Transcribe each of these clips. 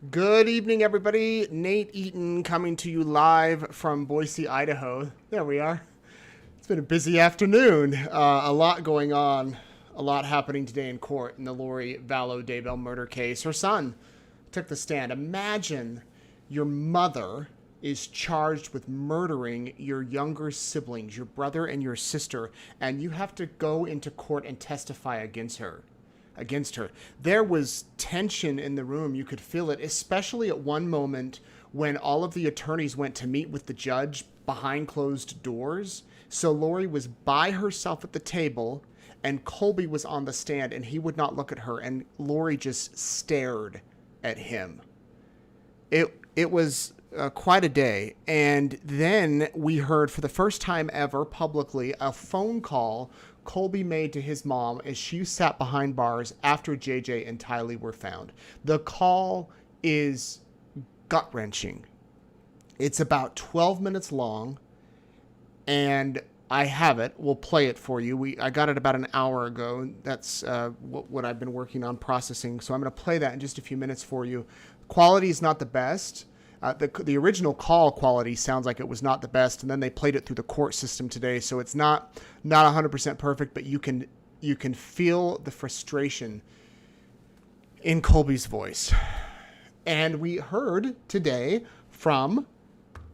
Good evening, everybody. Nate Eaton coming to you live from Boise, Idaho. There we are. It's been a busy afternoon. A lot going on. A lot happening today in court in the Lori Vallow Daybell murder case. Her son took the stand. Imagine your mother is charged with murdering your younger siblings, your brother and your sister, and you have to go into court and testify against her. There was tension in the room. You could feel it, especially at one moment when all of the attorneys went to meet with the judge behind closed doors. So Lori was by herself at the table and Colby was on the stand and he would not look at her, and Lori just stared at him. It was quite a day. And then we heard for the first time ever publicly a phone call Colby made to his mom as she sat behind bars after JJ and Tylee were found. The call is gut-wrenching. It's about 12 minutes long, and I have it. We'll play it for you. I got it about an hour ago. That's what I've been working on processing. So I'm going to play that in just a few minutes for you. Quality is not the best. The original call quality sounds like it was not the best, and then they played it through the court system today, so it's not 100% perfect, but you can feel the frustration in Colby's voice. And we heard today from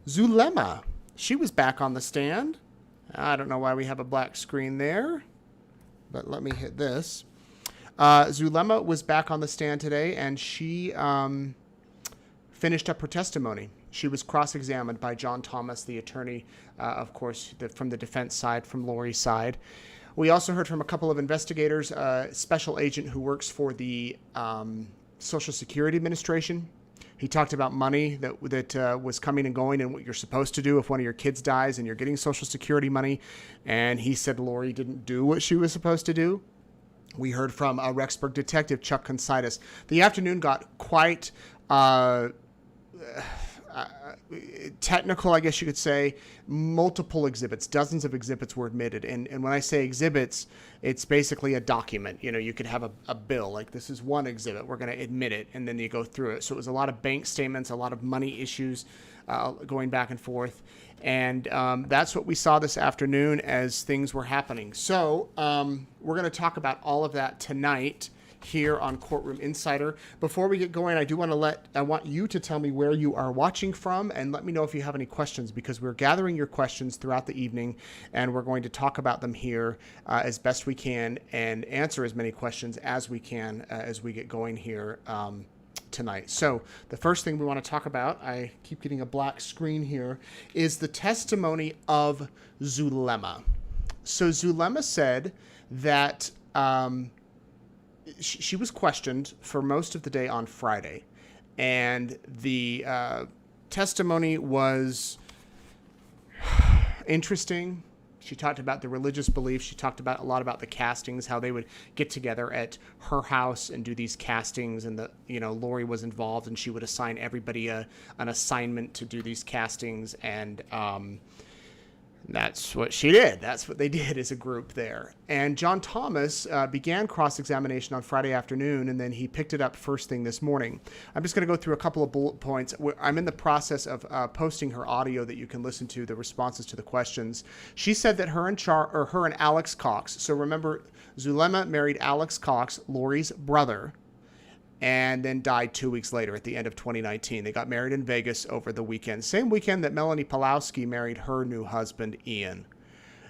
Zulema. She was back on the stand. I don't know why we have a black screen there, but let me hit this. Zulema was back on the stand today, and she finished up her testimony. She was cross-examined by John Thomas, the attorney, of course, from the defense side, from Lori's side. We also heard from a couple of investigators, a special agent who works for the Social Security Administration. He talked about money that was coming and going and what you're supposed to do if one of your kids dies and you're getting Social Security money. And he said Lori didn't do what she was supposed to do. We heard from a Rexburg detective, Chuck Considas. The afternoon got quite technical, I guess you could say. Multiple exhibits, dozens of exhibits were admitted. And when I say exhibits, it's basically a document. You know, you could have a bill, like this is one exhibit, we're going to admit it, and then you go through it. So it was a lot of bank statements, a lot of money issues going back and forth. And that's what we saw this afternoon as things were happening. So we're going to talk about all of that tonight here on Courtroom Insider. Before we get going, I want you to tell me where you are watching from and let me know if you have any questions, because we're gathering your questions throughout the evening and we're going to talk about them here as best we can and answer as many questions as we can as we get going here tonight. So the first thing we want to talk about, I keep getting a black screen here, is the testimony of Zulema. So Zulema said that she was questioned for most of the day on Friday, and the testimony was interesting. She talked about the religious beliefs. She talked about a lot about the castings, how they would get together at her house and do these castings, and Lori was involved, and she would assign everybody an assignment to do these castings, and that's what she did. That's what they did as a group there. And John Thomas began cross-examination on Friday afternoon, and then he picked it up first thing this morning. I'm just going to go through a couple of bullet points. I'm in the process of posting her audio that you can listen to, the responses to the questions. She said that her and Alex Cox, so remember, Zulema married Alex Cox, Lori's brother, and then died 2 weeks later at the end of 2019. They got married in Vegas over the weekend. Same weekend that Melanie Pawlowski married her new husband, Ian.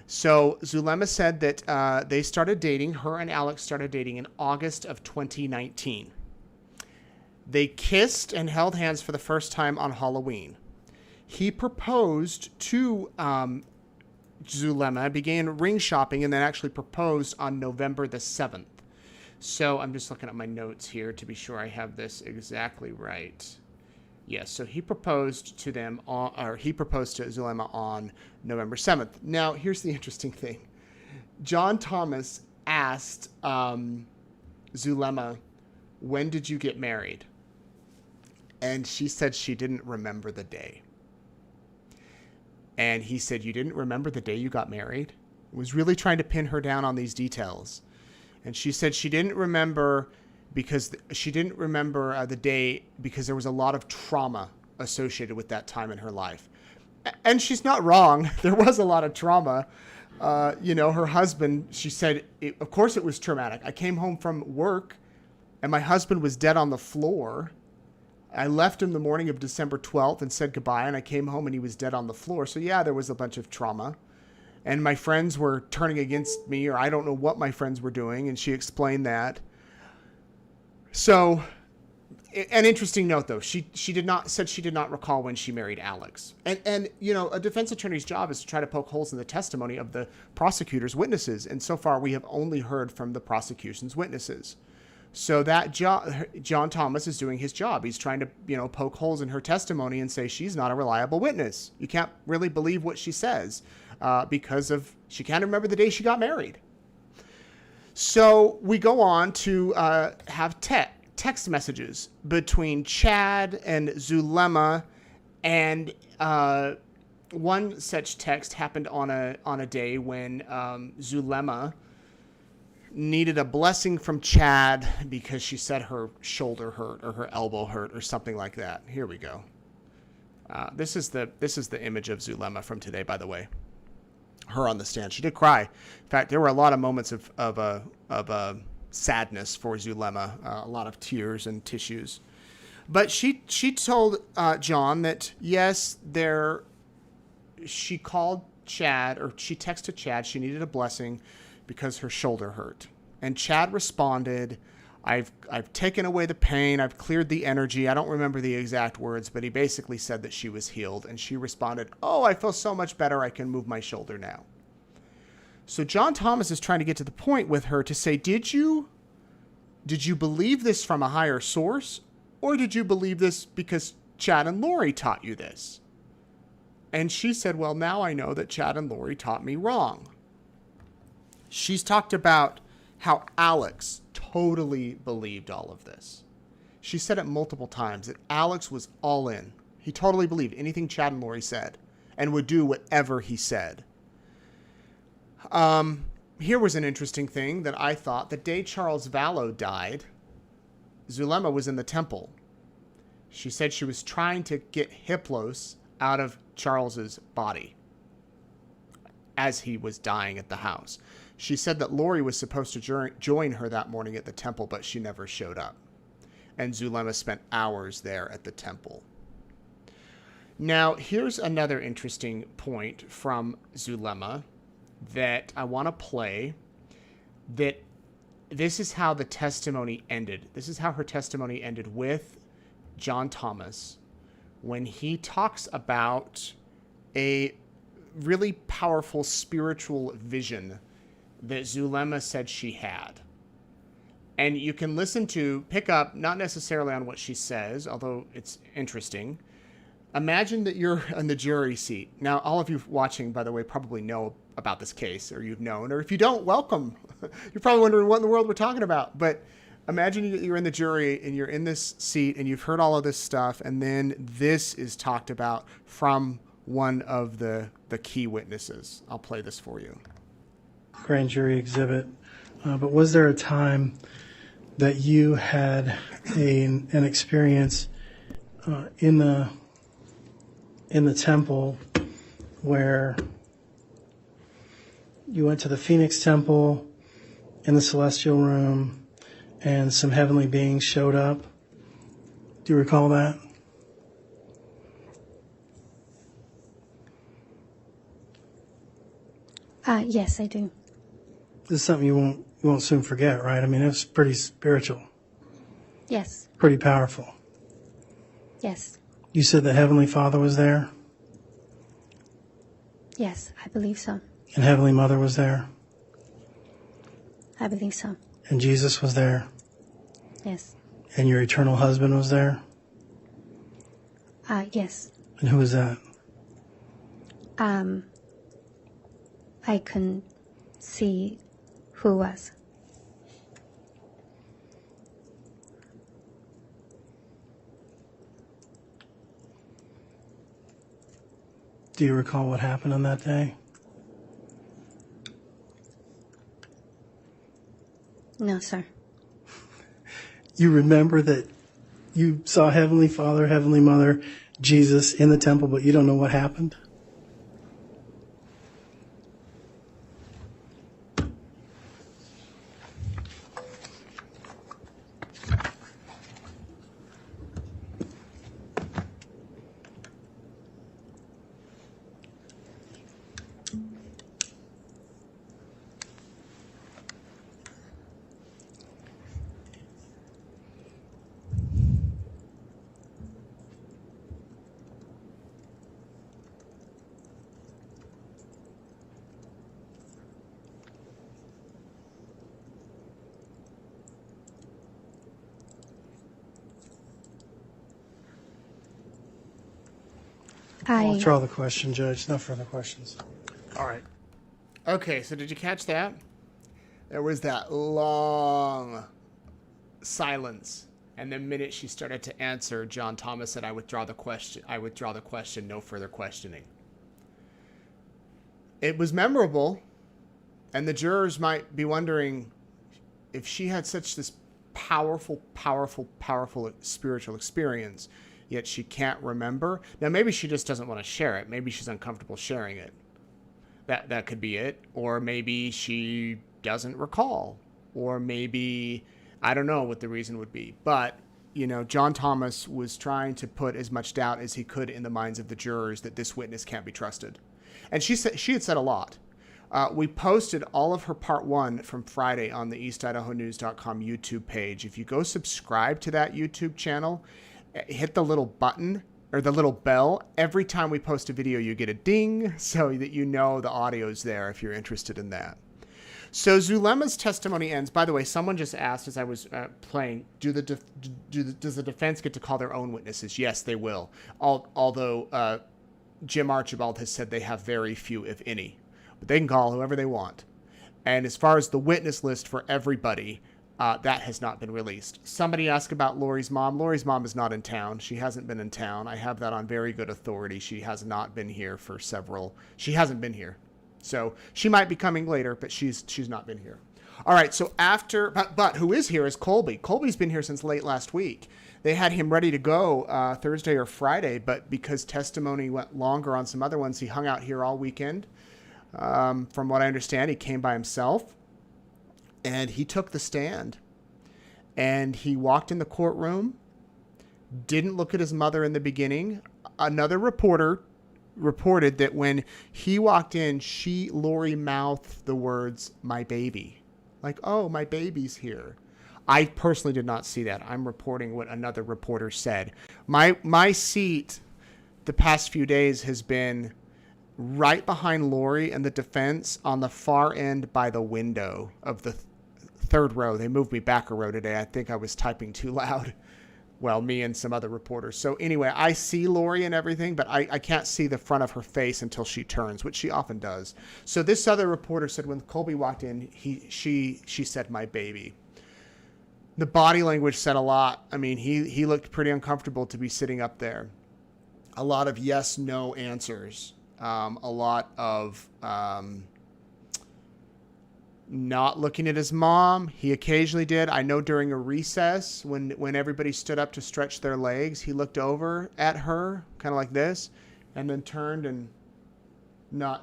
So Zulema said that her and Alex started dating in August of 2019. They kissed and held hands for the first time on Halloween. He proposed to Zulema, began ring shopping, and then actually proposed on November the 7th. So I'm just looking at my notes here to be sure I have this exactly right. Yes, so he proposed to Zulema on November 7th. Now, here's the interesting thing. John Thomas asked Zulema, when did you get married? And she said she didn't remember the day. And he said, you didn't remember the day you got married? Was really trying to pin her down on these details. And she said she didn't remember because she didn't remember the day because there was a lot of trauma associated with that time in her life. And she's not wrong. There was a lot of trauma. Her husband, she said, of course it was traumatic. I came home from work and my husband was dead on the floor. I left him the morning of December 12th and said goodbye, and I came home and he was dead on the floor. So yeah, there was a bunch of trauma. And my friends were turning against me, or I don't know what my friends were doing, and she explained that. So, an interesting note though, she did not recall when she married Alex. And a defense attorney's job is to try to poke holes in the testimony of the prosecutor's witnesses, and so far we have only heard from the prosecution's witnesses. So that John Thomas is doing his job. He's trying to, poke holes in her testimony and say she's not a reliable witness. You can't really believe what she says because she can't remember the day she got married. So we go on to have text messages between Chad and Zulema, and one such text happened on a day when Zulema needed a blessing from Chad because she said her shoulder hurt or her elbow hurt or something like that. Here we go. This is the image of Zulema from today, by the way. Her on the stand. She did cry. In fact, there were a lot of moments of sadness for Zulema, a lot of tears and tissues. But she told John that yes, she called Chad, or she texted Chad. She needed a blessing because her shoulder hurt. And Chad responded, I've taken away the pain. I've cleared the energy. I don't remember the exact words, but he basically said that she was healed. And she responded, oh, I feel so much better. I can move my shoulder now. So John Thomas is trying to get to the point with her to say, did you believe this from a higher source? Or did you believe this because Chad and Lori taught you this? And she said, well, now I know that Chad and Lori taught me wrong. She's talked about how Alex totally believed all of this. She said it multiple times that Alex was all in. He totally believed anything Chad and Lori said and would do whatever he said. Here was an interesting thing that I thought. The day Charles Vallow died, Zulema was in the temple. She said she was trying to get Hiplos out of Charles's body as he was dying at the house. She said that Lori was supposed to join her that morning at the temple, but she never showed up. And Zulema spent hours there at the temple. Now, here's another interesting point from Zulema that I want to play, that this is how the testimony ended. This is how her testimony ended with John Thomas when he talks about a really powerful spiritual vision that Zulema said she had. And you can pick up, not necessarily on what she says, although it's interesting. Imagine that you're in the jury seat. Now, all of you watching, by the way, probably know about this case, or you've known, or if you don't, welcome. You're probably wondering what in the world we're talking about. But imagine you're in the jury and you're in this seat and you've heard all of this stuff, and then this is talked about from one of the key witnesses. I'll play this for you. Grand jury exhibit. But was there a time that you had an experience in the temple where you went to the Phoenix Temple in the celestial room and some heavenly beings showed up? Do you recall that? Yes, I do. This is something you won't soon forget, right? I mean, it was pretty spiritual. Yes. Pretty powerful. Yes. You said the Heavenly Father was there? Yes, I believe so. And Heavenly Mother was there? I believe so. And Jesus was there? Yes. And your eternal husband was there? Yes. And who was that? I couldn't see who was. Do you recall what happened on that day? No, sir. you remember that you saw Heavenly Father, Heavenly Mother, Jesus in the temple, but you don't know what happened? I'll withdraw the question, Judge. No further questions. All right. Okay, so did you catch that? There was that long silence. And the minute she started to answer, John Thomas said, I withdraw the question. I withdraw the question. No further questioning. It was memorable. And the jurors might be wondering if she had such this powerful spiritual experience, yet she can't remember. Now, maybe she just doesn't want to share it. Maybe she's uncomfortable sharing it. That could be it. Or maybe she doesn't recall. Or maybe, I don't know what the reason would be. But, you know, John Thomas was trying to put as much doubt as he could in the minds of the jurors that this witness can't be trusted. And she had said a lot. We posted all of her part one from Friday on the eastidahonews.com YouTube page. If you go subscribe to that YouTube channel, hit the little button or the little bell. Every time we post a video, you get a ding so that you know the audio's there if you're interested in that. So Zulema's testimony ends. By the way, someone just asked as I was playing, does the defense get to call their own witnesses? Yes, they will. Although Jim Archibald has said they have very few, if any. But they can call whoever they want. And as far as the witness list for everybody, that has not been released. Somebody asked about Lori's mom. Lori's mom is not in town. She hasn't been in town. I have that on very good authority. She has not been here for she hasn't been here. So she might be coming later, but she's not been here. All right, so but who is here is Colby. Colby's been here since late last week. They had him ready to go Thursday or Friday, but because testimony went longer on some other ones, he hung out here all weekend. From what I understand, he came by himself and he took the stand and he walked in the courtroom, didn't look at his mother in the beginning. Another reporter reported that when he walked in, Lori mouthed the words, "my baby." Like, oh, my baby's here. I personally did not see that. I'm reporting what another reporter said. My seat the past few days has been right behind Lori and the defense on the far end by the window of the third row. They moved me back a row today. I think I was typing too loud. Well, me and some other reporters. So anyway, I see Lori and everything, but I can't see the front of her face until she turns, which she often does. So this other reporter said when Colby walked in, she said, "my baby." The body language said a lot. I mean, he looked pretty uncomfortable to be sitting up there. A lot of yes, no answers. A lot of not looking at his mom. He occasionally did. I know during a recess when everybody stood up to stretch their legs, he looked over at her kind of like this and then turned and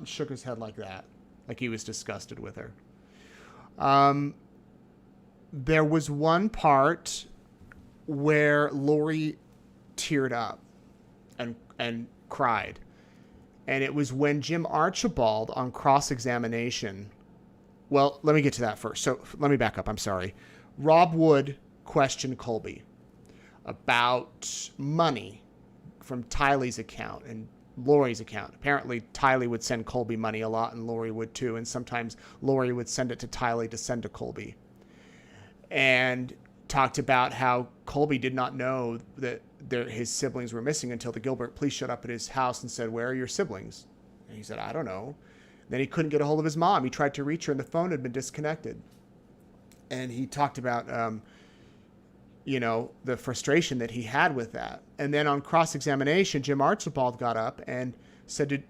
shook his head like that, like he was disgusted with her. There was one part where Lori teared up and cried. And it was when Jim Archibald on cross-examination. Well, let me get to that first. So let me back up. I'm sorry. Rob Wood questioned Colby about money from Tylee's account and Lori's account. Apparently, Tylee would send Colby money a lot, and Lori would too. And sometimes Lori would send it to Tylee to send to Colby. And talked about how Colby did not know that his siblings were missing until the Gilbert police showed up at his house and said, "Where are your siblings?" And he said, "I don't know." Then he couldn't get a hold of his mom. He tried to reach her and the phone had been disconnected. And he talked about, the frustration that he had with that. And then on cross-examination, Jim Archibald got up and said, did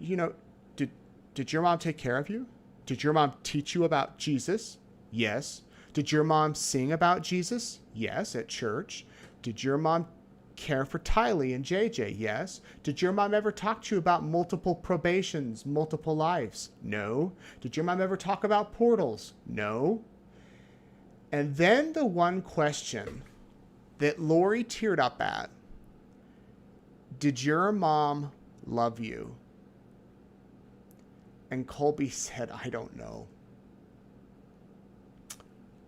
your mom take care of you? Did your mom teach you about Jesus? Yes. Did your mom sing about Jesus? Yes, at church. Did your mom care for Tylee and JJ? Yes. Did your mom ever talk to you about multiple probations, multiple lives? No. Did your mom ever talk about portals? No. And then the one question that Lori teared up at, did your mom love you? And Colby said, I don't know.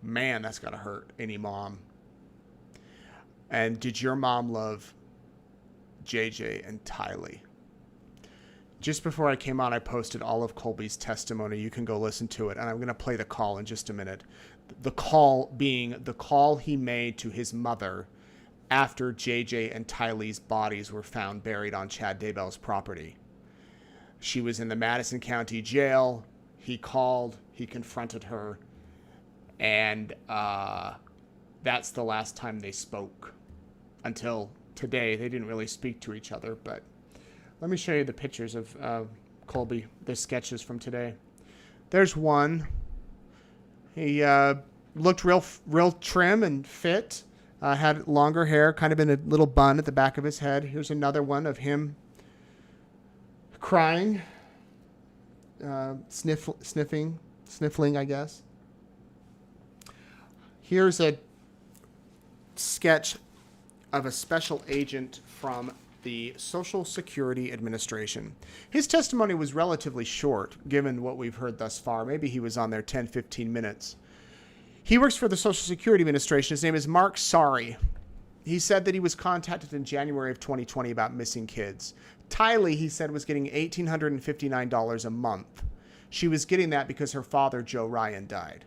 Man, that's gotta hurt any mom. And did your mom love JJ and Tylee? Just before I came on, I posted all of Colby's testimony. You can go listen to it. And I'm going to play the call in just a minute. The call being the call he made to his mother after JJ and Tylee's bodies were found buried on Chad Daybell's property. She was in the Madison County Jail. He called. He confronted her. And that's the last time they spoke. Until today, they didn't really speak to each other. But let me show you the pictures of Colby, the sketches from today. There's one. He looked real trim and fit. Had longer hair, kind of in a little bun at the back of his head. Here's another one of him crying, sniffling, I guess. Here's a sketch of a special agent from the Social Security Administration. His testimony was relatively short, given what we've heard thus far. Maybe he was on there 10, 15 minutes. He works for the Social Security Administration. His name is Mark Sari. He said that he was contacted in January of 2020 about missing kids. Tylee, he said, was getting $1,859 a month. She was getting that because her father, Joe Ryan, died.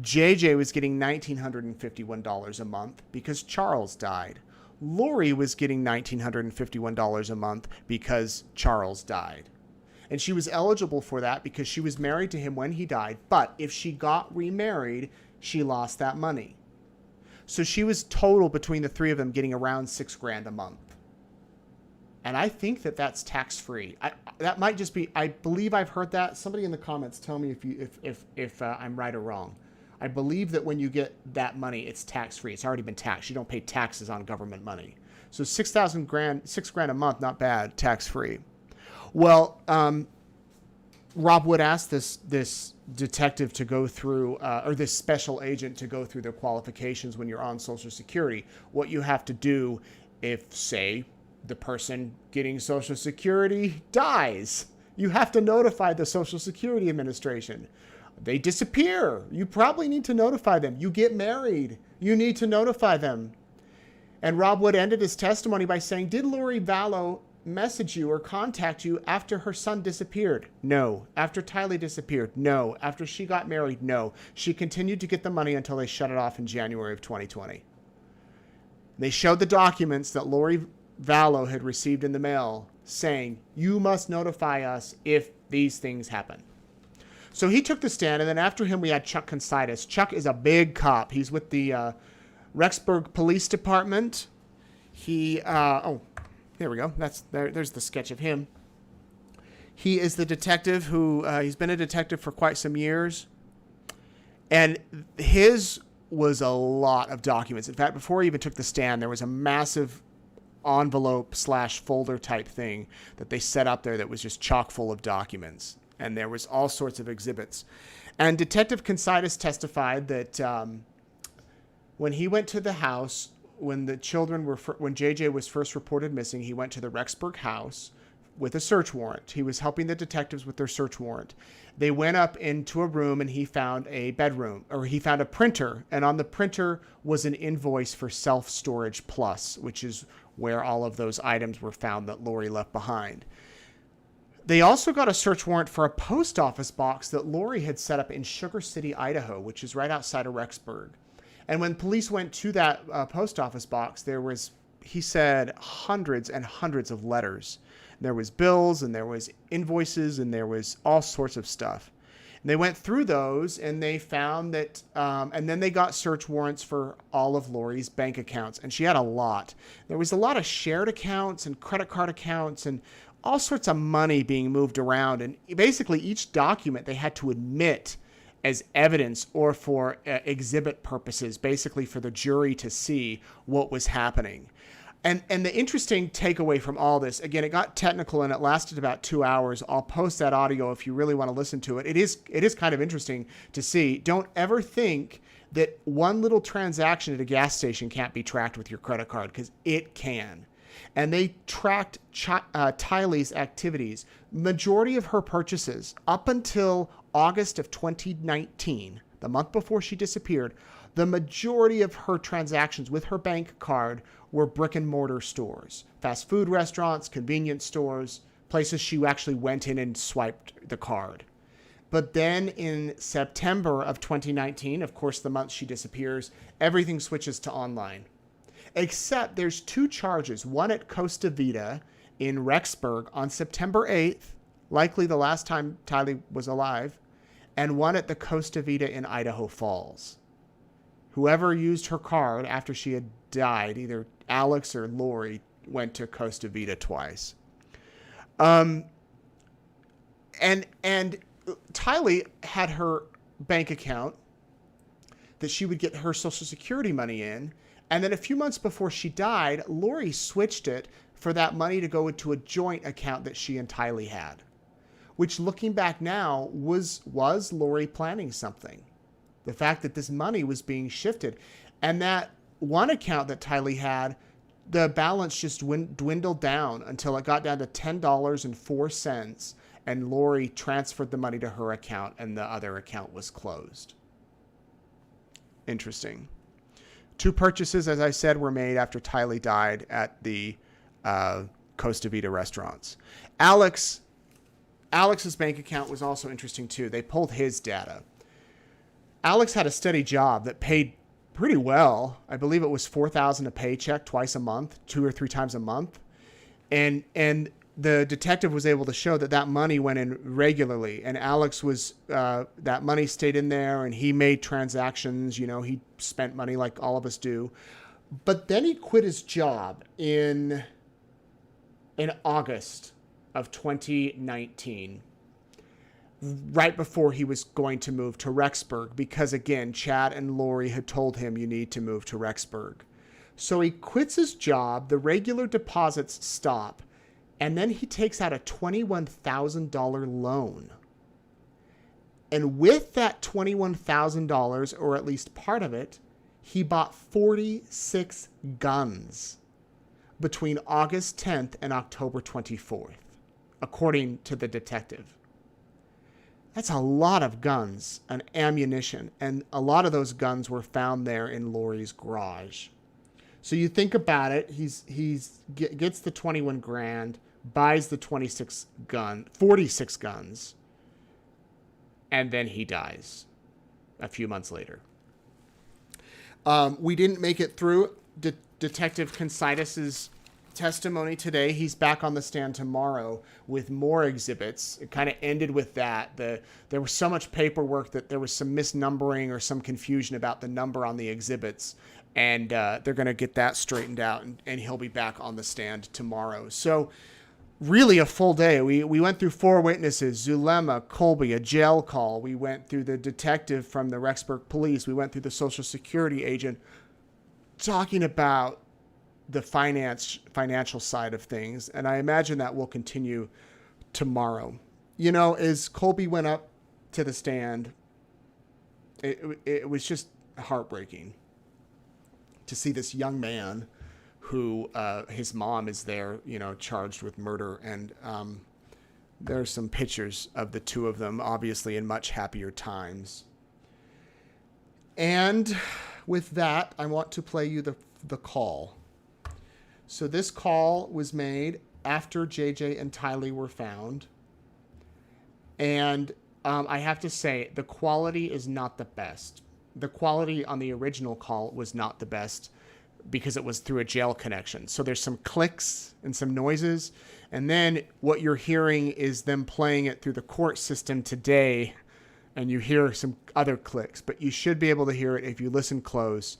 JJ was getting $1,951 a month because Charles died. Lori was getting $1,951 a month because Charles died. And she was eligible for that because she was married to him when he died. But if she got remarried, she lost that money. So she was total between the three of them getting around $6,000 a month. And I think that that's tax-free. That might just be, I believe I've heard that. Somebody in the comments tell me if I'm right or wrong. I believe that when you get that money, it's tax-free. It's already been taxed. You don't pay taxes on government money. So $6,000 a month, not bad, tax-free. Well, Rob Wood asked this detective to go through, or this special agent to go through their qualifications when you're on Social Security. What you have to do if, say, the person getting Social Security dies. You have to notify the Social Security Administration. They disappear. You probably need to notify them. You get married. You need to notify them. And Rob Wood ended his testimony by saying, did Lori Vallow message you or contact you after her son disappeared? No. After Tylee disappeared? No. After she got married? No. She continued to get the money until they shut it off in January of 2020. They showed the documents that Lori Vallow had received in the mail saying, you must notify us if these things happen. So he took the stand, and then after him we had Chuck Considis. Chuck is a big cop. He's with the Rexburg Police Department. He, here we go. There's the sketch of him. He is the detective who, he's been a detective for quite some years. And his was a lot of documents. In fact, before he even took the stand, there was a massive envelope/folder type thing that they set up there that was just chock full of documents. And there was all sorts of exhibits. And Detective Considis testified that when he went to the house, when JJ was first reported missing, he went to the Rexburg house with a search warrant. He was helping the detectives with their search warrant. They went up into a room and he found a bedroom, or he found a printer. And on the printer was an invoice for Self Storage Plus, which is where all of those items were found that Lori left behind. They also got a search warrant for a post office box that Lori had set up in Sugar City, Idaho, which is right outside of Rexburg. And when police went to that post office box, there was, he said, hundreds and hundreds of letters. There was bills and there was invoices and there was all sorts of stuff. And they went through those and they found that, and then they got search warrants for all of Lori's bank accounts. And she had a lot. There was a lot of shared accounts and credit card accounts and all sorts of money being moved around. And basically each document they had to admit as evidence or for exhibit purposes, basically for the jury to see what was happening. And the interesting takeaway from all this, again, it got technical and it lasted about 2 hours. I'll post that audio if you really want to listen to it. It is kind of interesting to see. Don't ever think that one little transaction at a gas station can't be tracked with your credit card, because it can. And they tracked Tylee's activities, majority of her purchases up until August of 2019, the month before she disappeared. The majority of her transactions with her bank card were brick and mortar stores, fast food restaurants, convenience stores, places she actually went in and swiped the card. But then in September of 2019, of course, the month she disappears, everything switches to online. Except there's 2 charges, one at Costa Vida in Rexburg on September 8th, likely the last time Tylee was alive, and one at the Costa Vida in Idaho Falls. Whoever used her card after she had died, either Alex or Lori, went to Costa Vida twice. And Tylee had her bank account that she would get her Social Security money in. And then a few months before she died, Lori switched it for that money to go into a joint account that she and Tylee had, which, looking back now, was Lori planning something. The fact that this money was being shifted, and that one account that Tylee had, the balance just dwindled down until it got down to $10.04, and Lori transferred the money to her account and the other account was closed. Interesting. 2 purchases, as I said, were made after Tylee died at the Costa Vida restaurants. Alex's bank account was also interesting too. They pulled his data. Alex had a steady job that paid pretty well. I believe it was $4,000 a paycheck twice a month, 2 or 3 times a month. And the detective was able to show that money went in regularly. And Alex was, that money stayed in there and he made transactions. You know, he spent money like all of us do. But then he quit his job in August of 2019. Right before he was going to move to Rexburg, because again, Chad and Lori had told him you need to move to Rexburg. So he quits his job, the regular deposits stop, and then he takes out a $21,000 loan. And with that $21,000, or at least part of it, he bought 46 guns between August 10th and October 24th, according to the detective. That's a lot of guns and ammunition, and a lot of those guns were found there in Lori's garage. So you think about it, he's gets the 21 grand, buys the 46 guns, and then he dies a few months later. We didn't make it through Detective Considis's testimony today. He's back on the stand tomorrow with more exhibits. It kind of ended with that. There was so much paperwork that there was some misnumbering or some confusion about the number on the exhibits, and they're going to get that straightened out, and he'll be back on the stand tomorrow. So really a full day. We went through 4 witnesses, Zulema, Colby, a jail call. We went through the detective from the Rexburg police. We went through the Social Security agent, talking about the financial side of things. And I imagine that will continue tomorrow. You know, as Colby went up to the stand, it was just heartbreaking to see this young man who, his mom is there, you know, charged with murder. And there's some pictures of the 2 of them, obviously in much happier times. And with that, I want to play you the call. So this call was made after JJ and Tylee were found. And I have to say, the quality is not the best. The quality on the original call was not the best because it was through a jail connection. So there's some clicks and some noises. And then what you're hearing is them playing it through the court system today. And you hear some other clicks. But you should be able to hear it if you listen close.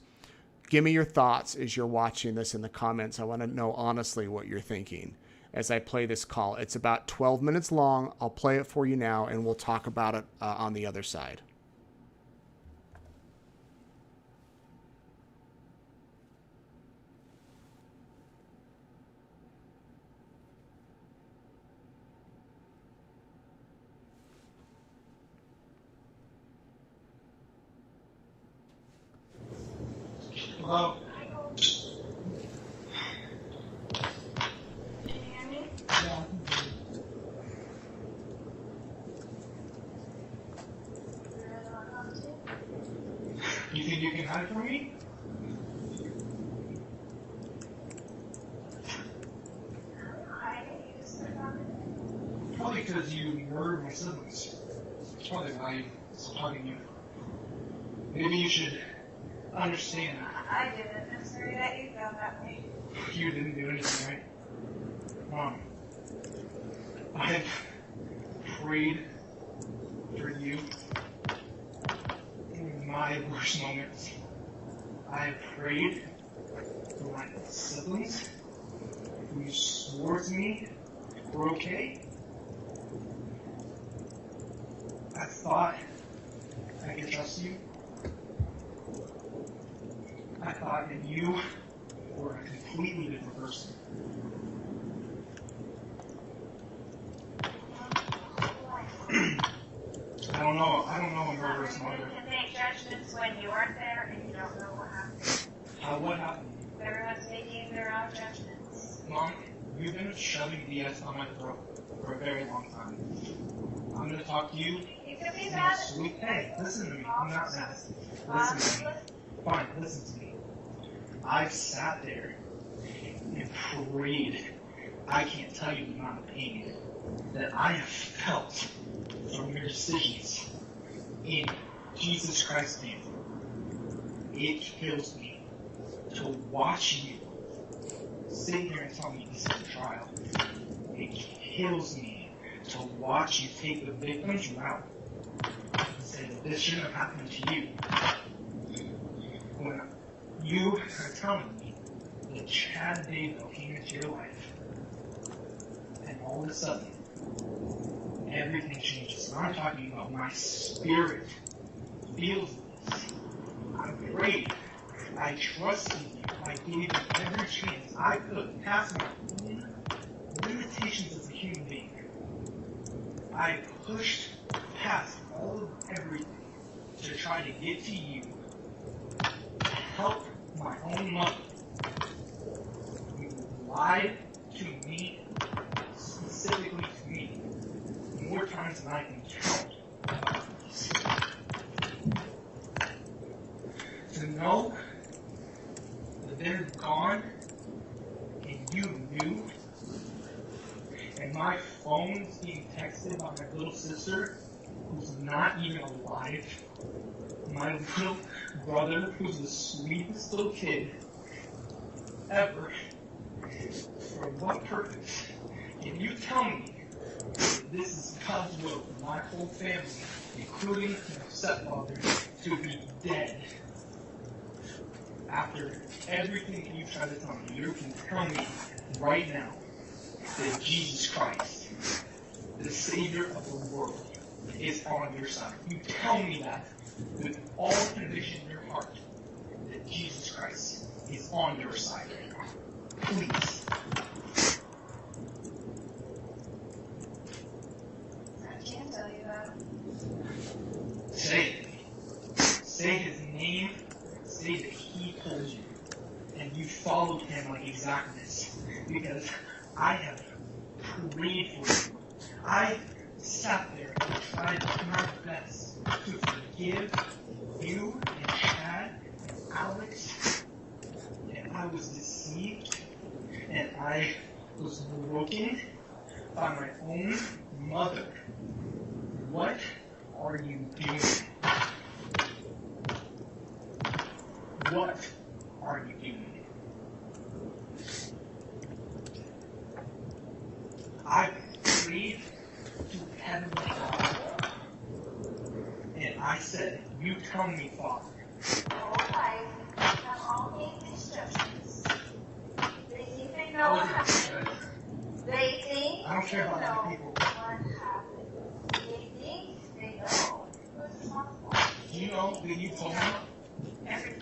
Give me your thoughts as you're watching this in the comments. I want to know honestly what you're thinking as I play this call. It's about 12 minutes long. I'll play it for you now, and we'll talk about it on the other side. Hello? Can you hear me? Yeah. You think you can hide from me? Probably because you murdered my siblings. That's probably why I'm talking to you. Maybe you should understand. I didn't. I'm sorry that you felt that way. You didn't do anything, right? I've prayed for you in my worst moments. I prayed for my siblings who swore to me were okay. I thought I could trust you. I thought that you were a completely different person. I don't know a murderous mother. You can make judgments when you weren't there and you don't know what happened. What happened? Everyone's making their own judgments. Mom, you've been shoving BS on my throat for a very long time. I'm going to talk to you. You can be in mad a at sweet. Hey, listen to me. I'm not mad. Mom, Listen to me. Fine, listen to me. I've sat there and prayed. I can't tell you the amount of pain that I have felt from your decisions in Jesus Christ's name. It kills me to watch you sit here and tell me this is a trial. It kills me to watch you take the victim's route and say that this shouldn't have happened to you. When you are telling me that Chad David came into your life, and all of a sudden, everything changes. And I'm talking about my spirit feels this. I prayed. I trusted you. I gave you every chance I could past my own limitations as a human being. I pushed past all of everything to try to get to you, to help my own mother. You lied to me, specifically to me, more times than I can count. To know that they're gone and you knew, and my phone's being texted by my little sister who's not even alive, my little brother who's the sweetest little kid ever. For what purpose? Can you tell me that this is God's will for my whole family, including my stepfather, to be dead? After everything that you've tried to tell me, you can tell me right now that Jesus Christ, the Savior of the world, is on your side. You tell me that with all conviction in your heart that Jesus Christ is on your side. Please. I can't tell you that. Say it. Say his name. Say that he told you. And you followed him like exactness. Because I have prayed for you. I sat there and tried my best to forgive you and Chad and Alex. And I was deceived. And I was broken by my own mother. What are you doing? What are you doing? I prayed to Heavenly Father, and I said, you tell me, Father. All life have all made instructions. They think they know what happened. They think I don't care about they other know people. what happened. They think they know who's responsible. Do you know that you told me? Everything.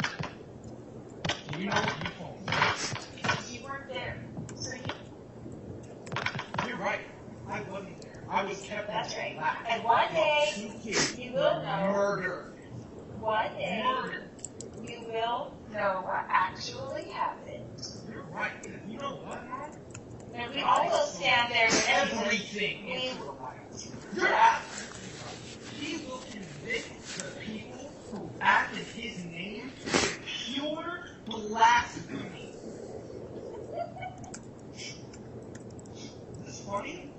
Do you know what you told me? You weren't there. So You're right. I wasn't there. I was kept that's in right. black. And one day, Two kids you will were know. murdered. One day, Murdered. you will know what actually happened. You're right. You know what, Mom? And we all will stand there with Everything in court of violence. You're absolutely right. He will convict the people who act in his name with pure blasphemy. This is funny?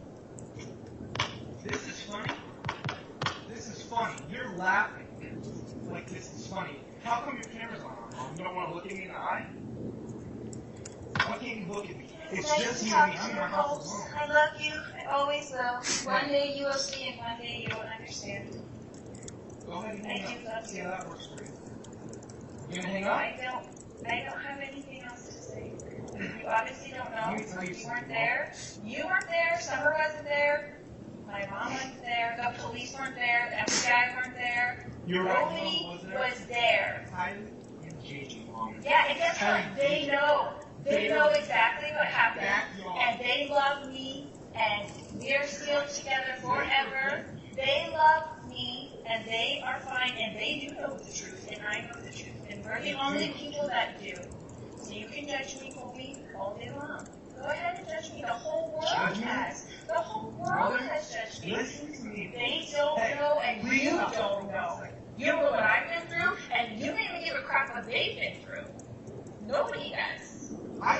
This is funny? This is funny. You're laughing like this is funny. How come your camera's not on, Mom? You don't want to look at me in the eye? Why can't you look at me? It's nice just to you and me. talk I'm to in you, my house Holmes. alone. I love you. I always will. One day you will see and one day you will understand. Go ahead and I hang do up. love See you. how that works for you. You gonna hang up? I don't have anything else to say. You obviously don't know. Let me tell you You something, weren't Mom. there. You weren't there. Summer wasn't there. My mom wasn't there. The police weren't there. The FBI weren't there. You're right, Nobody Mom, was there? was there. Tyler and JJ, Mom. Yeah, and guess what? They know. They know exactly what happened. And they love me. And we're still together forever. They love me. And they are fine. And they do know the truth. And I know the truth. And we're the only people that do. So you can judge me, Colby, all day long. Go ahead and judge me. The whole world has. The whole world has judged me. Listen to me. They don't know, and you don't know. You know what I've been through, and you don't even give a crap what they've been through. Nobody does.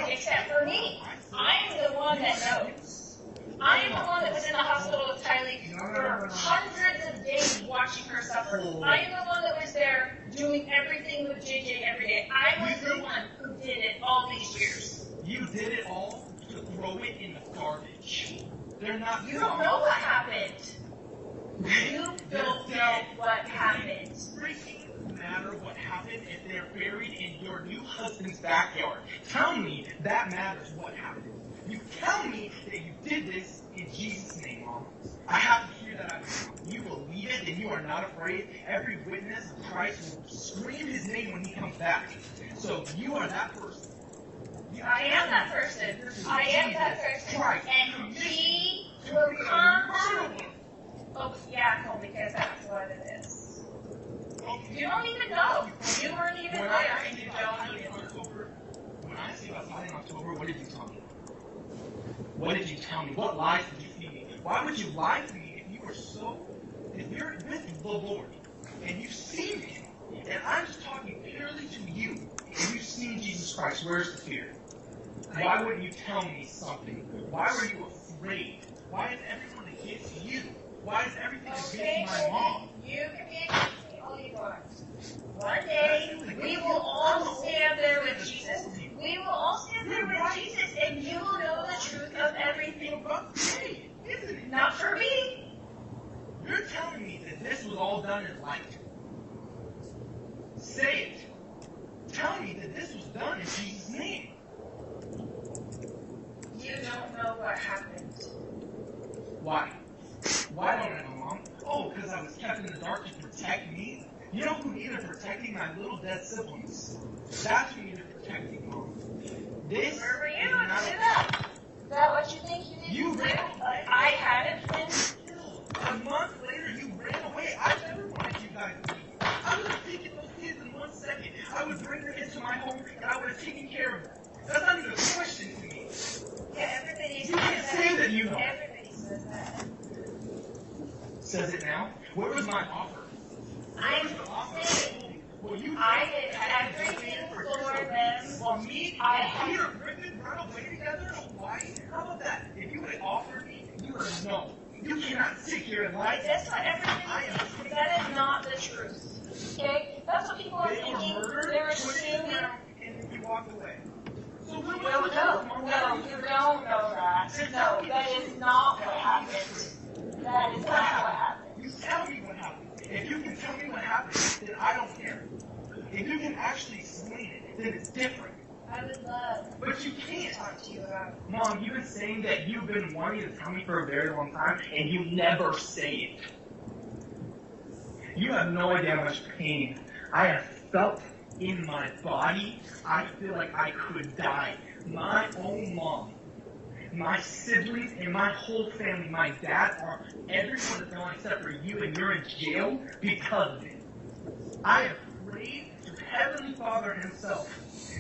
Except for me. I'm the one that knows. I am the one that was in the hospital with Tylee for hundreds of days watching her suffer. I am the one that was there doing everything with JJ every day. I was the one who did it all these years. You did it all to throw it in the garbage. They're not. You don't know what happened. You don't know what happened. Freaking matter what happened if they're buried in your new husband's backyard. Tell me that matters what happened. You tell me that you did this in Jesus' name, Mom. I have to hear that out of you. You believe it and you are not afraid. Every witness of Christ will scream his name when he comes back. So you are that person. I am that person. I am that person. And he will come to you. Oh, yeah, Colby, because that's what it is. You don't even know. You weren't even there. And you don't even know. When I asked you about something in October, what did you tell me? What did you tell me? What lies did you feed me? Why would you lie to me if you were if you're with the Lord and you've seen him, and I'm just talking purely to you, and you've seen Jesus Christ, where's the fear? Why wouldn't you tell me something? Why were you afraid? Why is everyone against you? Why is everything against my mom? You can be against me all you want. One day, we will all stand there with Jesus. We will all stand there with Jesus, and you will know the truth of everything. Hey, isn't it? Not for me. You're telling me that this was all done in light. Say it. Tell me that this was done in Jesus' name. You don't know what happened. Why? Why don't I know, Mom? Oh, because I was kept in the dark to protect me? You know who needed protecting? My little dead siblings. That's who needed protecting, Mom. This Where were you is to not do that? Is that what you think you did? You ran. I hadn't been. A month later, you ran away. I never wanted you guys to leave. I would have taken those kids in 1 second. I would bring them into my home, and I would have taken care of them. That's not even a question to me. Yeah, everybody You can't say that you know. Everybody says that. Says it now. Where was my offer? I'm saying I did everything for them. Well, me and Peter Griffin run away together in Hawaii? How about that? If you had offered me, you would have known. You cannot sit here and lie. That's not everything is. That is not the truth. Okay? That's what people are They were thinking. murdered, They're twisted assuming. around, and then you walked away. So where was No, the truth, Mom? you don't know that. No, that is not what happened. That is not what happened. You tell me what happened. If you can tell me what happened, then I don't care. If you can actually explain it, then it's different. I would love But you to can't. talk to you about it. Mom, you've been saying that you've been wanting to tell me for a very long time, and you never say it. You have no idea how much pain I have felt in my body. I feel like I could die. My own mom, my siblings, and my whole family, my dad, everyone is gone except for you, and you're in jail because of it. I have prayed to Heavenly Father himself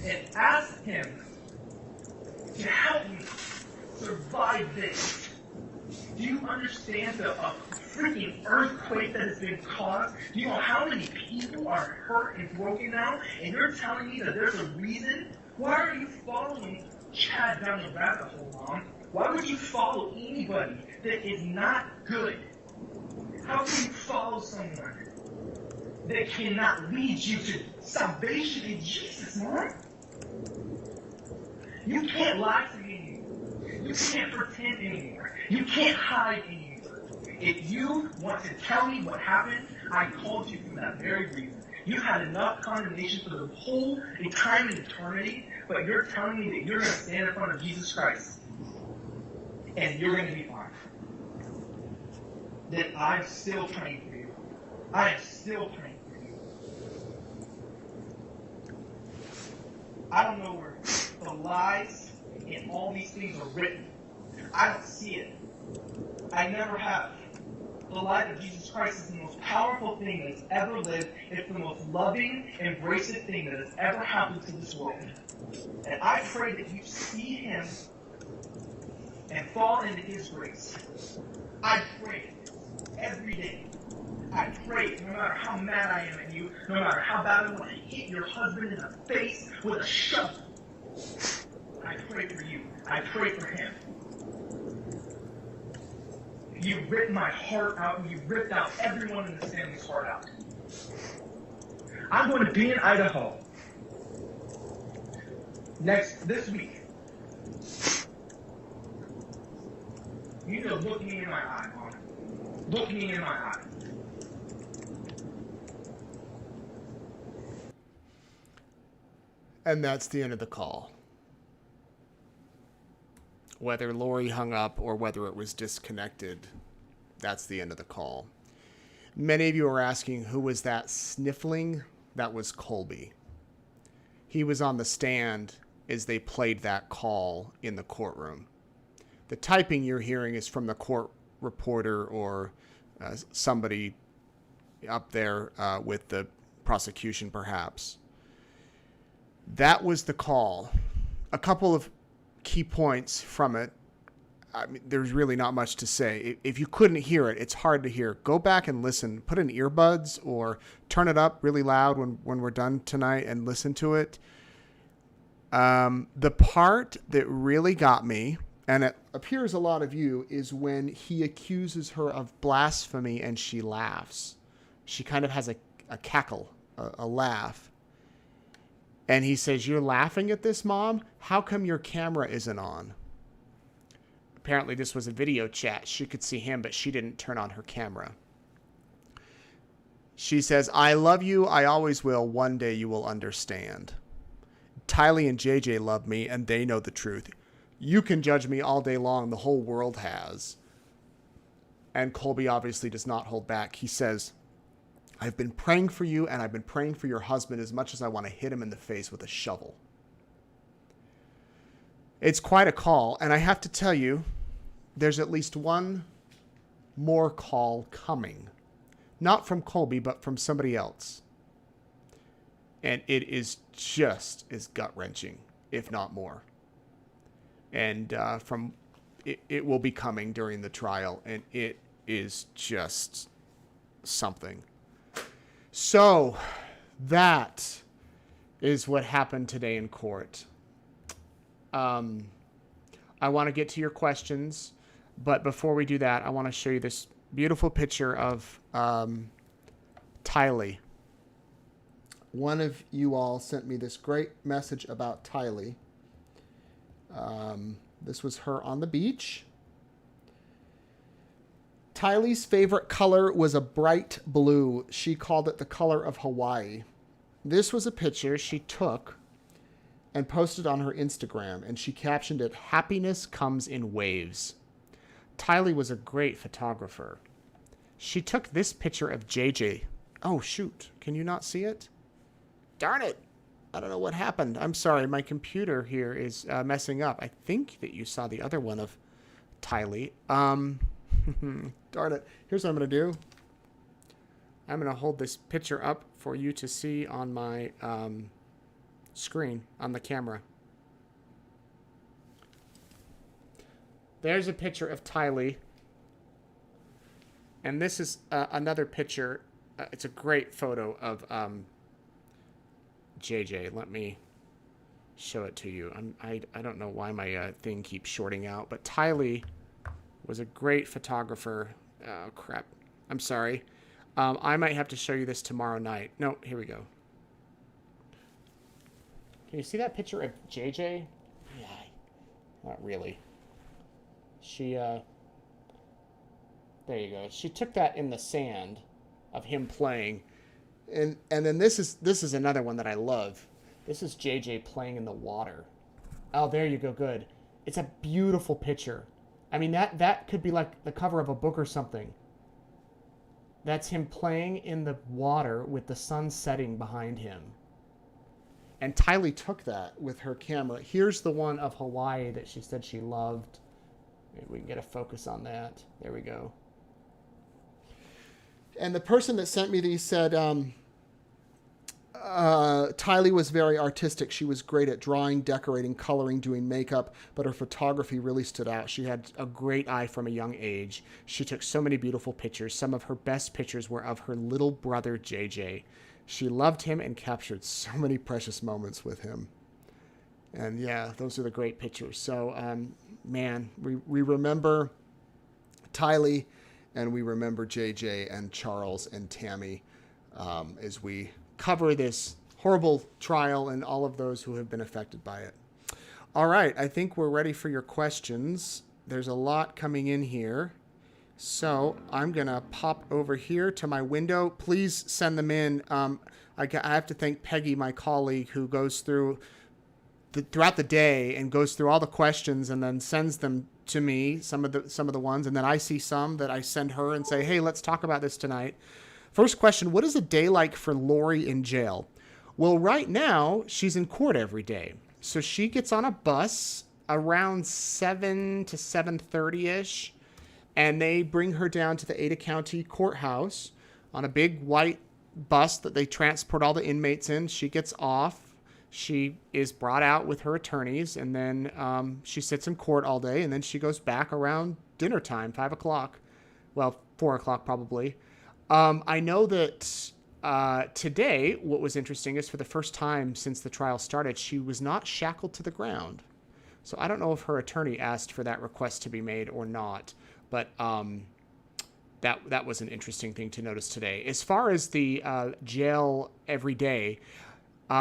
and ask him to help me survive this. Do you understand the freaking earthquake that has been caused? Do you know how many people are hurt and broken now? And you're telling me that there's a reason? Why are you following Chad down the rabbit hole, Mom? Why would you follow anybody that is not good? How can you follow someone that cannot lead you to salvation in Jesus, Mom? You can't lie to me anymore. You can't pretend anymore. You can't hide anymore. If you want to tell me what happened, I called you for that very reason. You had enough condemnation for the whole time and eternity, but you're telling me that you're going to stand in front of Jesus Christ and you're going to be fine. Then I'm still praying for you. I am still praying for you. I don't know where the lies and all these things are written. I don't see it. I never have. The light of Jesus Christ is the most powerful thing that's ever lived. It's the most loving, embracing thing that has ever happened to this world. And I pray that you see him and fall into his grace. I pray every day. I pray no matter how mad I am at you, no matter how bad I want to hit your husband in the face with a shovel. I pray for you. I pray for him. You ripped my heart out, and you ripped out everyone in this family's heart out. I'm going to be in Idaho this week. You need to look me in my eye, Mom. Look me in my eye. And that's the end of the call. Whether Lori hung up or whether it was disconnected, that's the end of the call. Many of you are asking, who was that sniffling? That was Colby. He was on the stand as they played that call in the courtroom. The typing you're hearing is from the court reporter or somebody up there with the prosecution, perhaps. That was the call. A couple of key points from it. I mean, there's really not much to say. If you couldn't hear it, it's hard to hear. Go back and listen. Put in earbuds or turn it up really loud when we're done tonight and listen to it. The part that really got me, and it appears a lot of you, is when he accuses her of blasphemy and she laughs. She kind of has a cackle, a laugh. And he says, "You're laughing at this, Mom? How come your camera isn't on?" Apparently this was a video chat. She could see him, but she didn't turn on her camera. She says, "I love you. I always will. One day you will understand. Tylee and JJ love me, and they know the truth. You can judge me all day long. The whole world has." And Colby obviously does not hold back. He says, "I've been praying for you, and I've been praying for your husband as much as I want to hit him in the face with a shovel." It's quite a call, and I have to tell you, there's at least one more call coming. Not from Colby, but from somebody else. And it is just as gut-wrenching, if not more. And it will be coming during the trial, and it is just something. So, that is what happened today in court. I want to get to your questions, but before we do that, I want to show you this beautiful picture of Tylee. One of you all sent me this great message about Tylee. This was her on the beach. Tylee's favorite color was a bright blue. She called it the color of Hawaii. This was a picture she took and posted on her Instagram, and she captioned it, "Happiness comes in waves." Tylee was a great photographer. She took this picture of JJ. Oh, shoot. Can you not see it? Darn it. I don't know what happened. I'm sorry. My computer here is messing up. I think that you saw the other one of Tylee. Darn it. Here's what I'm going to do. I'm going to hold this picture up for you to see on my screen on the camera. There's a picture of Tylee. And this is another picture. It's a great photo of JJ. Let me show it to you. I don't know why my thing keeps shorting out, but Tylee was a great photographer. Oh, crap. I'm sorry. I might have to show you this tomorrow night. No, here we go. Can you see that picture of JJ? Yeah, not really. She, there you go. She took that in the sand of him playing. And then this is another one that I love. This is JJ playing in the water. Oh, there you go. Good. It's a beautiful picture. I mean, that could be like the cover of a book or something. That's him playing in the water with the sun setting behind him. And Tylee took that with her camera. Here's the one of Hawaii that she said she loved. Maybe we can get a focus on that. There we go. And the person that sent me these said, Tylee was very artistic. She was great at drawing, decorating, coloring, doing makeup, but her photography really stood out. She had a great eye from a young age. She took so many beautiful pictures. Some of her best pictures were of her little brother, JJ. She loved him and captured so many precious moments with him. And yeah, those are the great pictures. So, man, we remember Tylee, and we remember JJ and Charles and Tammy as we cover this horrible trial and all of those who have been affected by it. All right, I think we're ready for your questions. There's a lot coming in here. So I'm going to pop over here to my window. Please send them in. I have to thank Peggy, my colleague, who goes through throughout the day and goes through all the questions and then sends them to me, some of the ones, and then I see some that I send her and say, hey, let's talk about this tonight. First question, what is a day like for Lori in jail? Well, right now, she's in court every day. So she gets on a bus around 7 to 7:30-ish, and they bring her down to the Ada County Courthouse on a big white bus that they transport all the inmates in. She gets off. She is brought out with her attorneys, and then she sits in court all day, and then she goes back around dinner time, 5 o'clock. Well, 4 o'clock probably. I know that today, what was interesting is for the first time since the trial started, she was not shackled to the ground. So I don't know if her attorney asked for that request to be made or not, but that was an interesting thing to notice today. As far as the jail every day,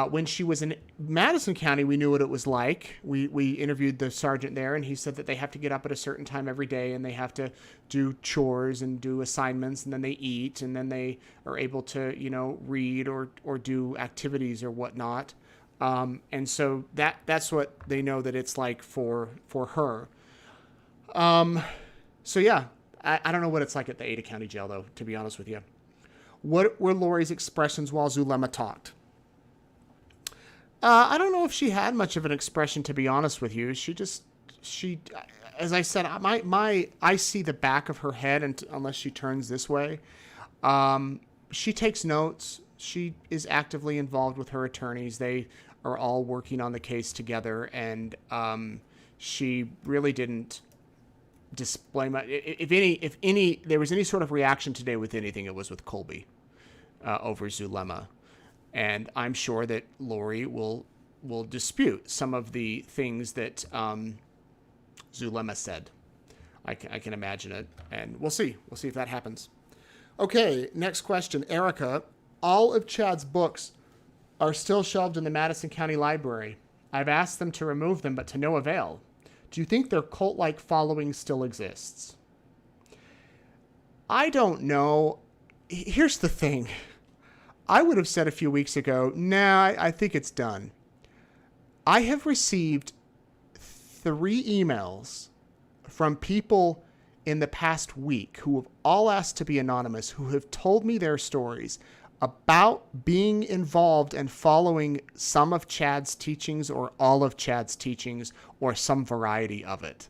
when she was in Madison County, we knew what it was like. We interviewed the sergeant there, and he said that they have to get up at a certain time every day, and they have to do chores and do assignments, and then they eat, and then they are able to, read or do activities or whatnot. And so that's what they know that it's like for her. So yeah, I don't know what it's like at the Ada County Jail, though, to be honest with you. What were Lori's expressions while Zulema talked? I don't know if she had much of an expression, to be honest with you. She, as I said, I see the back of her head, and unless she turns this way. She takes notes. She is actively involved with her attorneys. They are all working on the case together, and she really didn't display much. If there was any sort of reaction today with anything, it was with Colby over Zulema. And I'm sure that Lori will dispute some of the things that Zulema said. I can imagine it, and we'll see. We'll see if that happens. Okay, next question. Erica, all of Chad's books are still shelved in the Madison County Library. I've asked them to remove them, but to no avail. Do you think their cult-like following still exists? I don't know. Here's the thing. I would have said a few weeks ago, nah, I think it's done. I have received 3 emails from people in the past week who have all asked to be anonymous, who have told me their stories about being involved and following some of Chad's teachings or all of Chad's teachings or some variety of it.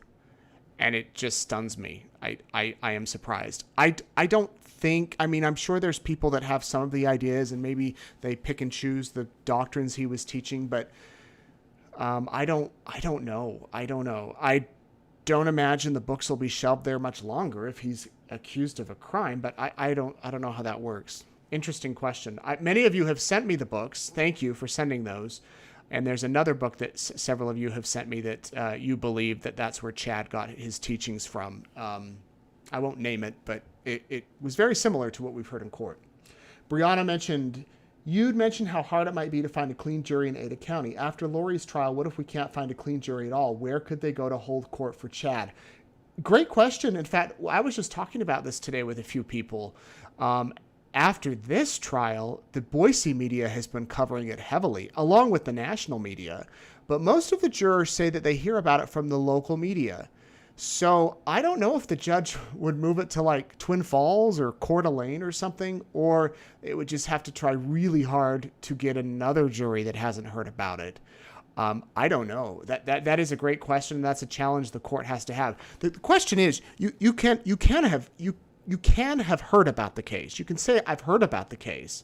and it just stuns me. I am surprised. I don't think, I mean, I'm sure there's people that have some of the ideas and maybe they pick and choose the doctrines he was teaching, but I don't know. I don't imagine the books will be shelved there much longer if he's accused of a crime, but I don't know how that works. Interesting question. Many of you have sent me the books. Thank you for sending those. And there's another book that several of you have sent me that you believe that that's where Chad got his teachings from. I won't name it, but it was very similar to what we've heard in court. Brianna mentioned, you'd mentioned how hard it might be to find a clean jury in Ada County. After Lori's trial, what if we can't find a clean jury at all? Where could they go to hold court for Chad? Great question. In fact, I was just talking about this today with a few people. After this trial, the Boise media has been covering it heavily, along with the national media. But most of the jurors say that they hear about it from the local media. So I don't know if the judge would move it to like Twin Falls or Coeur d'Alene or something, or it would just have to try really hard to get another jury that hasn't heard about it. I don't know. That is a great question. That's a challenge the court has to have. The question is, you can have heard about the case. You can say, I've heard about the case.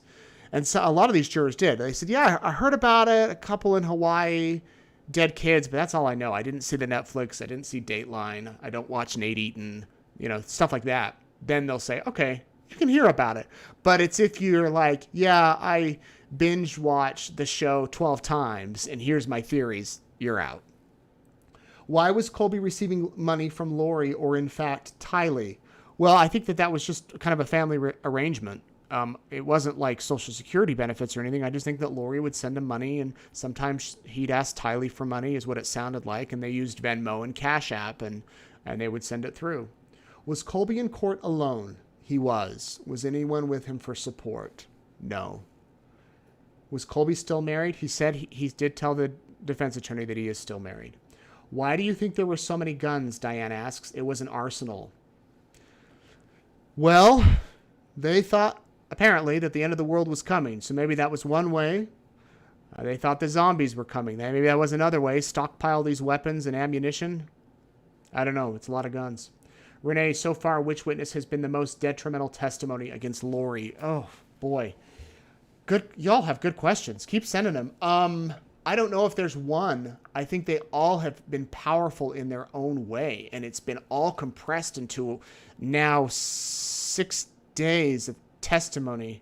And so a lot of these jurors did. They said, yeah, I heard about it. A couple in Hawaii, dead kids, but that's all I know. I didn't see the Netflix. I didn't see Dateline. I don't watch Nate Eaton, stuff like that. Then they'll say, okay, you can hear about it. But it's if you're like, yeah, I binge watched the show 12 times and here's my theories, you're out. Why was Colby receiving money from Lori or in fact Tylee? Well, I think that was just kind of a family arrangement. It wasn't like Social Security benefits or anything. I just think that Lori would send him money, and sometimes he'd ask Tylee for money, is what it sounded like, and they used Venmo and Cash App, and they would send it through. Was Colby in court alone? He was. Was anyone with him for support? No. Was Colby still married? He said he did tell the defense attorney that he is still married. Why do you think there were so many guns? Diane asks. It was an arsenal. Well, they thought, apparently, that the end of the world was coming. So maybe that was one way. They thought the zombies were coming. Maybe that was another way. Stockpile these weapons and ammunition. I don't know. It's a lot of guns. Renee, so far, which witness has been the most detrimental testimony against Lori? Oh, boy. Good. Y'all have good questions. Keep sending them. I don't know if there's one. I think they all have been powerful in their own way, and it's been all compressed into now 6 days of testimony,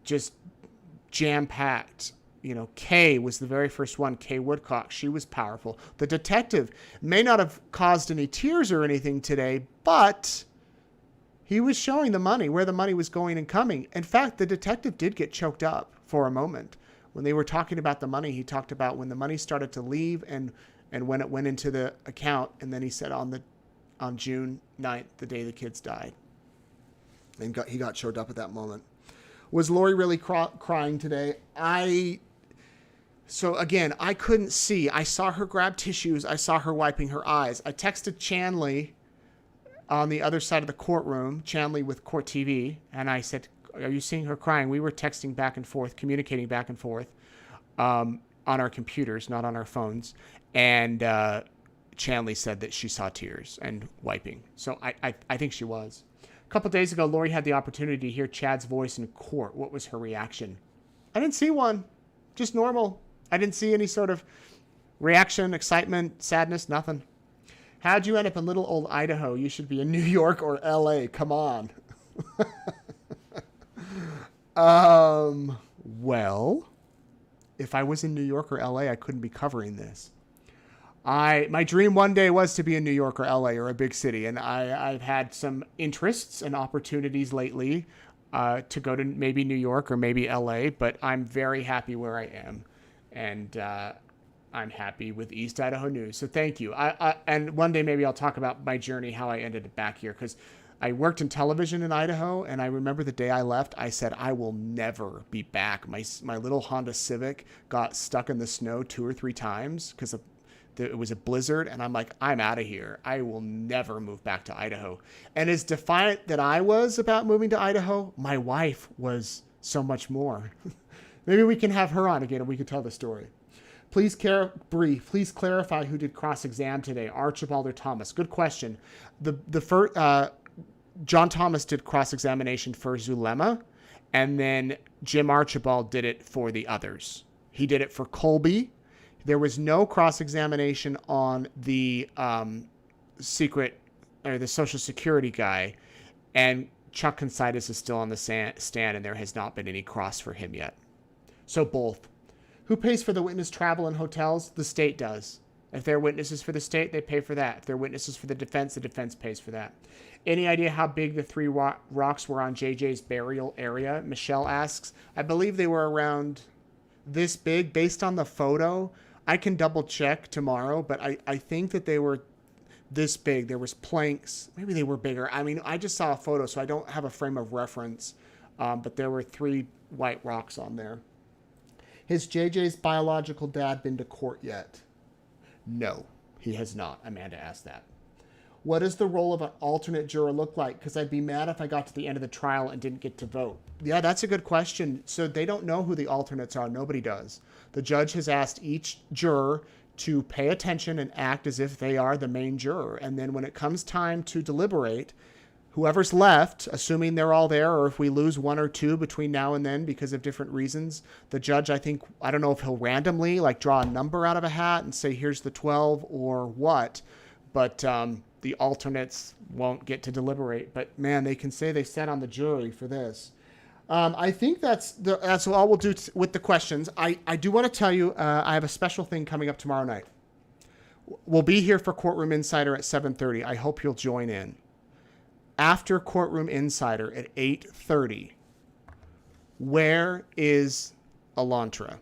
just jam-packed. Kay was the very first one, Kay Woodcock. She was powerful. The detective may not have caused any tears or anything today, but he was showing the money, where the money was going and coming. In fact, the detective did get choked up for a moment. When they were talking about the money, he talked about when the money started to leave and when it went into the account. And then he said on June 9th, the day the kids died. And he got choked up at that moment. Was Lori really crying today? So again, I couldn't see. I saw her grab tissues. I saw her wiping her eyes. I texted Chanley on the other side of the courtroom, Chanley with Court TV, and I said, are you seeing her crying? We were texting back and forth, communicating back and forth on our computers, not on our phones. And Chanley said that she saw tears and wiping. So I think she was. A couple days ago, Lori had the opportunity to hear Chad's voice in court. What was her reaction? I didn't see one. Just normal. I didn't see any sort of reaction, excitement, sadness, nothing. How'd you end up in little old Idaho? You should be in New York or LA. Come on. Well, if I was in New York or LA, I couldn't be covering this. My dream one day was to be in New York or LA or a big city. And I've had some interests and opportunities lately, to go to maybe New York or maybe LA, but I'm very happy where I am. And, I'm happy with East Idaho News. So thank you. And one day maybe I'll talk about my journey, how I ended up back here, because I worked in television in Idaho, and I remember the day I left, I said, I will never be back. My little Honda Civic got stuck in the snow 2 or 3 times because it was a blizzard, and I'm like, I'm out of here. I will never move back to Idaho. And as defiant that I was about moving to Idaho, my wife was so much more. Maybe we can have her on again and we can tell the story. Please clarify who did cross-exam today, Archibald or Thomas. Good question. The first John Thomas did cross-examination for Zulema, and then Jim Archibald did it for the others. He did it for Colby. There was no cross-examination on the secret or the Social Security guy, and Chuck Considis is still on the stand, and there has not been any cross for him yet. So both. Who pays for the witness travel and hotels? The state does. If they're witnesses for the state, they pay for that. If they're witnesses for the defense pays for that. Any idea how big the 3 rocks were on JJ's burial area? Michelle asks. I believe they were around this big based on the photo. I can double check tomorrow, but I think that they were this big. There was planks. Maybe they were bigger. I mean, I just saw a photo, so I don't have a frame of reference. But there were 3 white rocks on there. Has JJ's biological dad been to court yet? No, he has not. Amanda asked that. What does the role of an alternate juror look like? Because I'd be mad if I got to the end of the trial and didn't get to vote. Yeah, that's a good question. So they don't know who the alternates are. Nobody does. The judge has asked each juror to pay attention and act as if they are the main juror. And then when it comes time to deliberate, whoever's left, assuming they're all there, or if we lose 1 or 2 between now and then because of different reasons, the judge, I don't know if he'll randomly like draw a number out of a hat and say, here's the 12 or what, but the alternates won't get to deliberate. But man, they can say they sat on the jury for this. I think that's all we'll do with the questions. I do want to tell you, I have a special thing coming up tomorrow night. We'll be here for Courtroom Insider at 7:30. I hope you'll join in. After Courtroom Insider at 8:30, where is Elantra?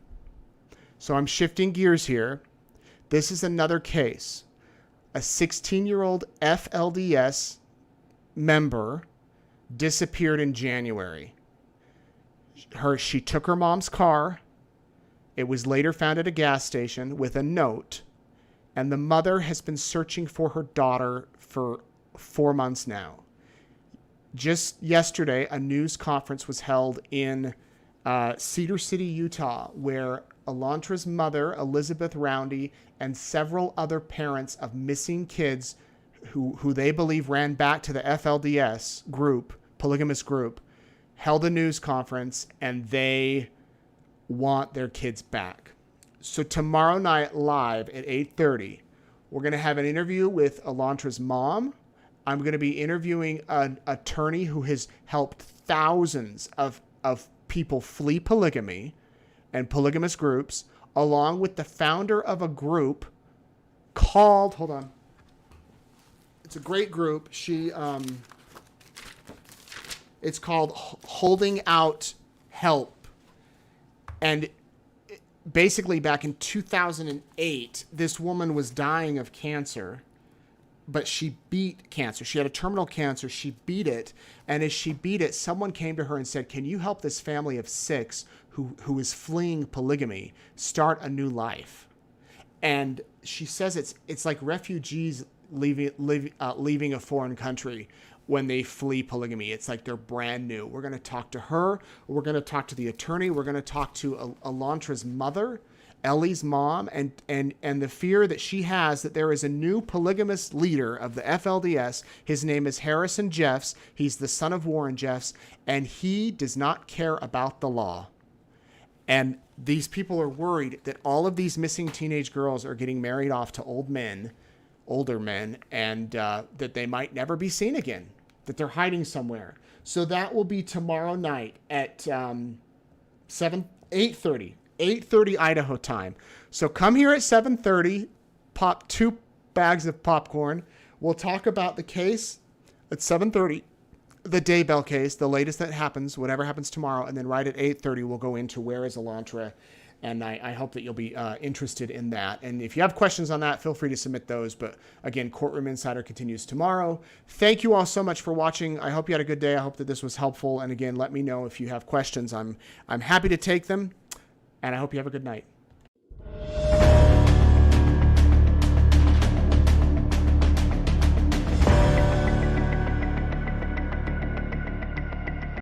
So I'm shifting gears here. This is another case. A 16-year-old FLDS member disappeared in January. She took her mom's car. It was later found at a gas station with a note. And the mother has been searching for her daughter for 4 months now. Just yesterday, a news conference was held in Cedar City, Utah, where Elantra's mother, Elizabeth Roundy, and several other parents of missing kids who they believe ran back to the FLDS group, polygamous group, held a news conference, and they want their kids back. So tomorrow night live at 8:30, we're going to have an interview with Elantra's mom. I'm going to be interviewing an attorney who has helped thousands of people flee polygamy and polygamous groups, along with the founder of a group called, hold on, it's a great group. It's called Holding Out Help. And basically back in 2008, this woman was dying of cancer, but she beat cancer. She had a terminal cancer. She beat it. And as she beat it, someone came to her and said, can you help this family of 6 who is fleeing polygamy start a new life? And she says it's like refugees leaving a foreign country when they flee polygamy. It's like they're brand new. We're going to talk to her. We're going to talk to the attorney. We're going to talk to Elantra's mother, Ellie's mom, and the fear that she has that there is a new polygamous leader of the FLDS. His name is Harrison Jeffs. He's the son of Warren Jeffs, and he does not care about the law. And these people are worried that all of these missing teenage girls are getting married off to older men, and that they might never be seen again, that they're hiding somewhere. So that will be tomorrow night at 8:30 Idaho time. So come here at 7:30, pop 2 bags of popcorn. We'll talk about the case at 7:30, the Daybell case, the latest that happens, whatever happens tomorrow. And then right at 8:30, we'll go into where is Elantra. And I hope that you'll be interested in that. And if you have questions on that, feel free to submit those. But again, Courtroom Insider continues tomorrow. Thank you all so much for watching. I hope you had a good day. I hope that this was helpful. And again, let me know if you have questions. I'm happy to take them. And I hope you have a good night.